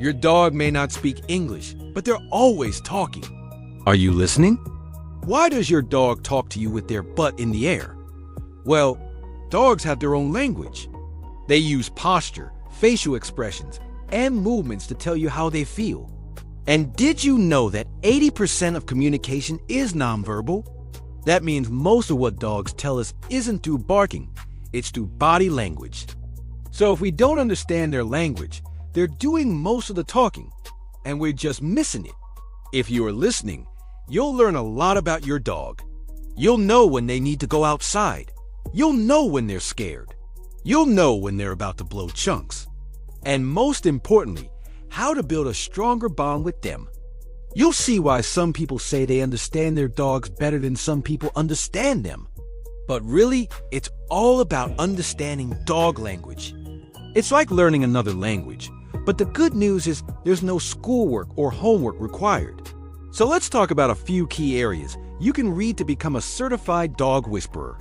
Your dog may not speak English, but they're always talking. Are you listening? Why does your dog talk to you with their butt in the air? Well, dogs have their own language. They use posture, facial expressions, and movements to tell you how they feel. And did you know that 80% of communication is nonverbal? That means most of what dogs tell us isn't through barking, it's through body language. So if we don't understand their language, they're doing most of the talking, and we're just missing it. If you are listening, you'll learn a lot about your dog. You'll know when they need to go outside. You'll know when they're scared. You'll know when they're about to blow chunks. And most importantly, how to build a stronger bond with them. You'll see why some people say they understand their dogs better than some people understand them. But really, it's all about understanding dog language. It's like learning another language, but the good news is there's no schoolwork or homework required. So let's talk about a few key areas you can read to become a certified dog whisperer.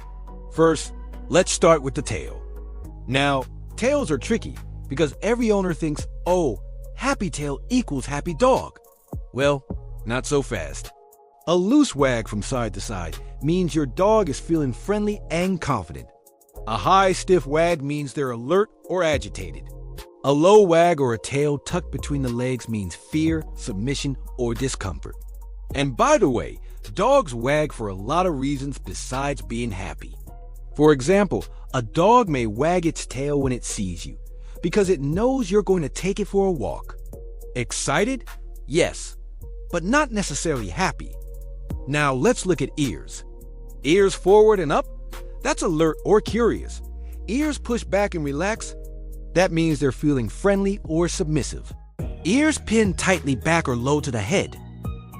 First, let's start with the tail. Now, tails are tricky because every owner thinks, oh, happy tail equals happy dog. Well, not so fast. A loose wag from side to side means your dog is feeling friendly and confident. A high, stiff wag means they're alert or agitated. A low wag or a tail tucked between the legs means fear, submission, or discomfort. And by the way, dogs wag for a lot of reasons besides being happy. For example, a dog may wag its tail when it sees you because it knows you're going to take it for a walk. Excited? Yes, but not necessarily happy. Now let's look at ears. Ears forward and up? That's alert or curious. Ears push back and relax? That means they're feeling friendly or submissive. Ears pinned tightly back or low to the head.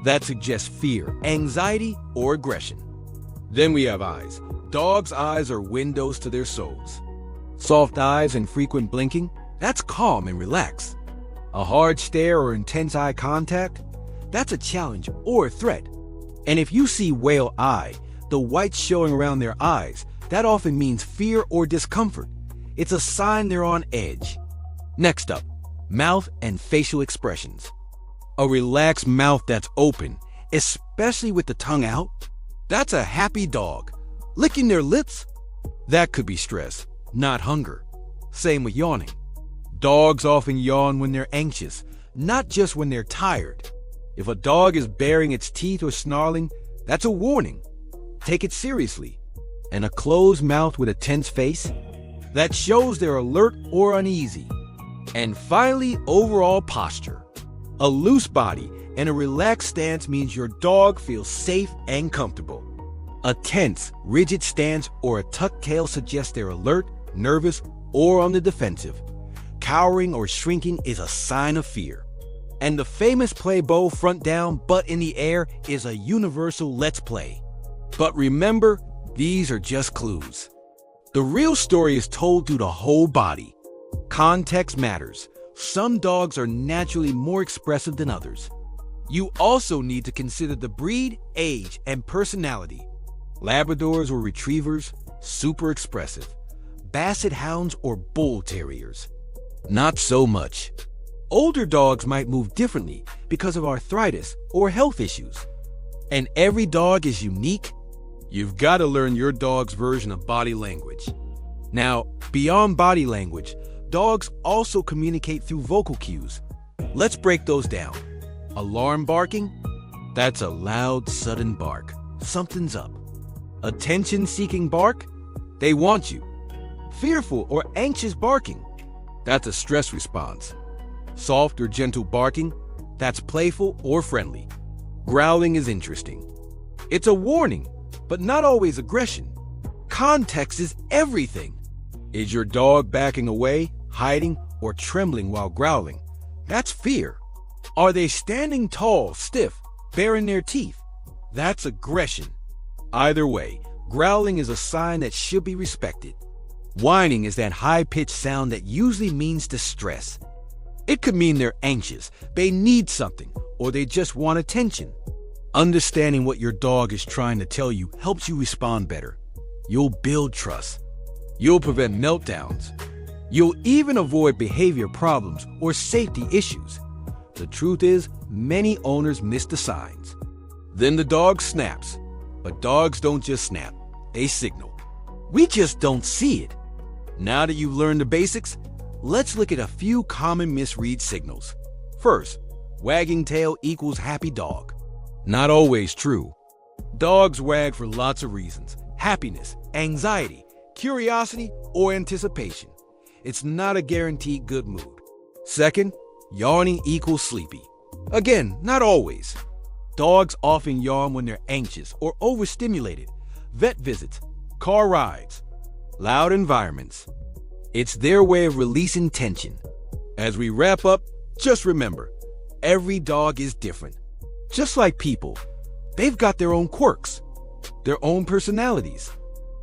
That suggests fear, anxiety, or aggression. Then we have eyes. Dogs' eyes are windows to their souls. Soft eyes and frequent blinking? That's calm and relaxed. A hard stare or intense eye contact? That's a challenge or a threat. And if you see whale eye, the whites showing around their eyes, that often means fear or discomfort. It's a sign they're on edge. Next up, mouth and facial expressions. A relaxed mouth that's open, especially with the tongue out, that's a happy dog. Licking their lips? That could be stress, not hunger. Same with yawning. Dogs often yawn when they're anxious, not just when they're tired. If a dog is baring its teeth or snarling, that's a warning. Take it seriously. And a closed mouth with a tense face? That shows they're alert or uneasy. And finally, overall posture. A loose body and a relaxed stance means your dog feels safe and comfortable. A tense, rigid stance or a tucked tail suggests they're alert, nervous, or on the defensive. Cowering or shrinking is a sign of fear. And the famous play bow front down, butt in the air is a universal let's play. But remember, these are just clues. The real story is told through the whole body. Context matters. Some dogs are naturally more expressive than others. You also need to consider the breed, age, and personality. Labradors or retrievers, super expressive. Basset hounds or bull terriers, not so much. Older dogs might move differently because of arthritis or health issues. And every dog is unique. You've got to learn your dog's version of body language. Now, beyond body language, dogs also communicate through vocal cues. Let's break those down. Alarm barking? That's a loud, sudden bark. Something's up. Attention-seeking bark? They want you. Fearful or anxious barking? That's a stress response. Soft or gentle barking? That's playful or friendly. Growling is interesting. It's a warning, but not always aggression. Context is everything. Is your dog backing away, hiding, or trembling while growling? That's fear. Are they standing tall, stiff, baring their teeth? That's aggression. Either way, growling is a sign that should be respected. Whining is that high-pitched sound that usually means distress. It could mean they're anxious, they need something, or they just want attention. Understanding what your dog is trying to tell you helps you respond better. You'll build trust. You'll prevent meltdowns. You'll even avoid behavior problems or safety issues. The truth is, many owners miss the signs. Then the dog snaps. But dogs don't just snap, they signal. We just don't see it. Now that you've learned the basics, let's look at a few common misread signals. First, wagging tail equals happy dog. Not always true. Dogs wag for lots of reasons: happiness, anxiety, curiosity, or anticipation. It's not a guaranteed good mood. Second, yawning equals sleepy. Again, not always. Dogs often yawn when they're anxious or overstimulated. Vet visits, car rides, loud environments. It's their way of releasing tension. As we wrap up, just remember, every dog is different. Just like people, they've got their own quirks, their own personalities.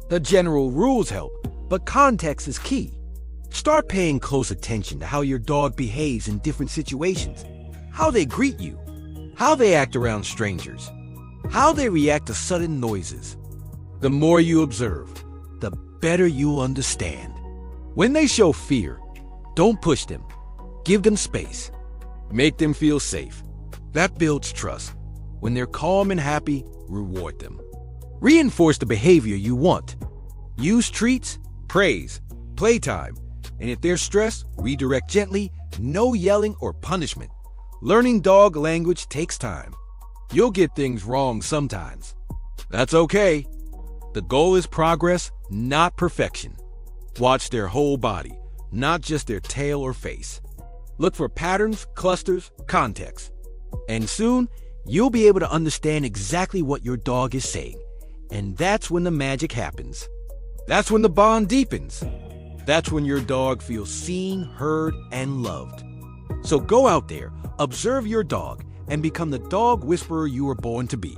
The general rules help, but context is key. Start paying close attention to how your dog behaves in different situations, how they greet you, how they act around strangers, how they react to sudden noises. The more you observe, the better you'll understand. When they show fear, don't push them. Give them space. Make them feel safe. That builds trust. When they're calm and happy, reward them. Reinforce the behavior you want. Use treats, praise, playtime, and if they're stressed, redirect gently, no yelling or punishment. Learning dog language takes time. You'll get things wrong sometimes. That's okay. The goal is progress, not perfection. Watch their whole body, not just their tail or face. Look for patterns, clusters, context. And soon, you'll be able to understand exactly what your dog is saying. And that's when the magic happens. That's when the bond deepens. That's when your dog feels seen, heard, and loved. So go out there, observe your dog, and become the dog whisperer you were born to be.